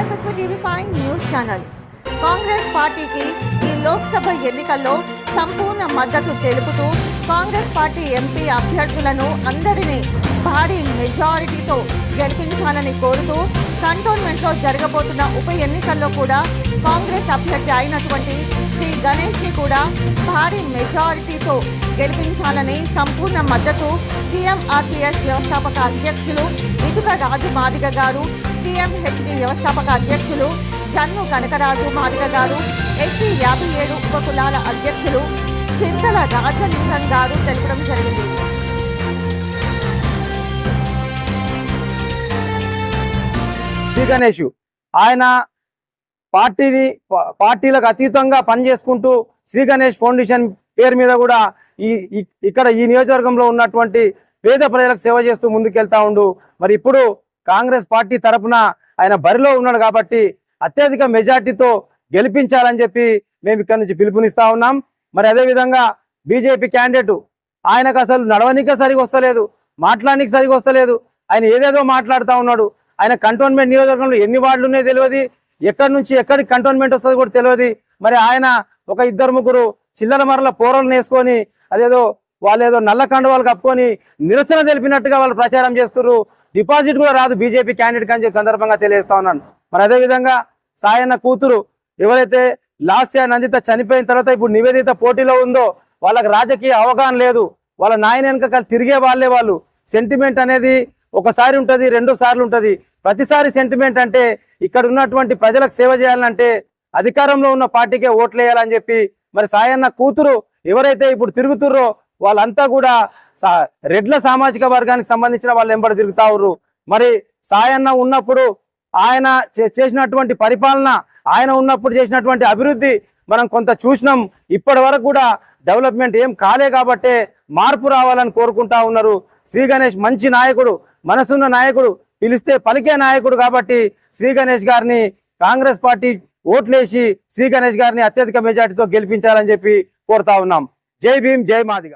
SSV TV5 news channel. Congress పార్టీకి ఈ లోక్సభ ఎన్నికల్లో సంపూర్ణ మద్దతు తెలుపుతూ కాంగ్రెస్ పార్టీ ఎంపీ అభ్యర్థులను అందరినీ భారీ మెజారిటీతో గెలిపించాలని కోరుతూ కంటోన్మెంట్లో జరగబోతున్న ఉప ఎన్నికల్లో కూడా కాంగ్రెస్ అభ్యర్థి అయినటువంటి శ్రీ గణేష్ని కూడా భారీ మెజారిటీతో గెలిపించాలని సంపూర్ణ మద్దతు TMRTS వ్యవస్థాపక అధ్యక్షులు ఇటుక రాజు మాదిగ గారు, TMHD వ్యవస్థాపక అధ్యక్షులు జన్ను కనకరాజు మాదిగ గారు, SC 57 ఉపకులాల అధ్యక్షులు చింతల రాజలింగం గారు తెలపడం జరిగింది. శ్రీ గణేష్ ఆయన పార్టీలకు అతీతంగా పనిచేసుకుంటూ శ్రీ గణేష్ ఫౌండేషన్ పేరు మీద కూడా ఇక్కడ ఈ నియోజకవర్గంలో ఉన్నటువంటి పేద ప్రజలకు సేవ చేస్తూ ముందుకెళ్తా ఉండు. మరి ఇప్పుడు కాంగ్రెస్ పార్టీ తరఫున ఆయన బరిలో ఉన్నాడు కాబట్టి అత్యధిక మెజార్టీతో గెలిపించాలని చెప్పి మేము ఇక్కడ నుంచి పిలుపునిస్తా ఉన్నాం. మరి అదేవిధంగా బీజేపీ క్యాండిడేట్ ఆయనకు అసలు నడవనికి సరిగా వస్తలేదు, మాట్లాడడానికి సరిగా వస్తలేదు. ఆయన ఏదేదో మాట్లాడుతూ ఉన్నాడు. ఆయన కంటోన్మెంట్ నియోజకవర్గంలో ఎన్ని వార్డులు ఉన్నాయో తెలియదు, ఎక్కడి నుంచి ఎక్కడికి కంటోన్మెంట్ వస్తుంది కూడా తెలియదు. మరి ఆయన ఒక ఇద్దరు ముగ్గురు చిల్లర మరల పోరలను వేసుకొని అదేదో వాళ్ళు ఏదో నల్ల కండువాలు కప్పుకొని నిరసన తెలిపినట్టుగా వాళ్ళు ప్రచారం చేస్తున్నారు. డిపాజిట్ కూడా రాదు బీజేపీ క్యాండిడేట్ అని చెప్పి సందర్భంగా తెలియజేస్తా ఉన్నాను. మరి అదేవిధంగా సాయన్న కూతురు ఎవరైతే లాస్య నందిత చనిపోయిన తర్వాత ఇప్పుడు నివేదిత పోటీలో ఉందో వాళ్ళకి రాజకీయ అవగాహన లేదు. వాళ్ళ నాయన వెనక తిరిగే వాళ్ళు సెంటిమెంట్ అనేది ఒకసారి ఉంటుంది, 2 సార్లు ఉంటుంది. ప్రతిసారి సెంటిమెంట్ అంటే ఇక్కడ ఉన్నటువంటి ప్రజలకు సేవ చేయాలంటే అధికారంలో ఉన్న పార్టీకే ఓట్లు వేయాలని చెప్పి మరి సాయన్న కూతురు ఎవరైతే ఇప్పుడు తిరుగుతుర్రో వాళ్ళంతా కూడా రెడ్ల సామాజిక వర్గానికి సంబంధించిన వాళ్ళు వెంబడి తిరుగుతా ఉర్రు. మరి సాయన్న ఉన్నప్పుడు ఆయన చేసినటువంటి పరిపాలన, ఆయన ఉన్నప్పుడు చేసినటువంటి అభివృద్ధి మనం కొంత చూసినాం. ఇప్పటి వరకు కూడా డెవలప్మెంట్ ఏం కాలే కాబట్టే మార్పు రావాలని కోరుకుంటా ఉన్నారు. శ్రీ గణేష్ మంచి నాయకుడు, మనసున్న నాయకుడు, పిలిస్తే పలికే నాయకుడు కాబట్టి శ్రీ గణేష్ గారిని కాంగ్రెస్ పార్టీ ఓట్లేసి శ్రీ గణేష్ గారిని అత్యధిక మెజార్టీతో గెలిపించాలని చెప్పి కోరుతా ఉన్నాం. జై భీమ్, జై మాదిగ.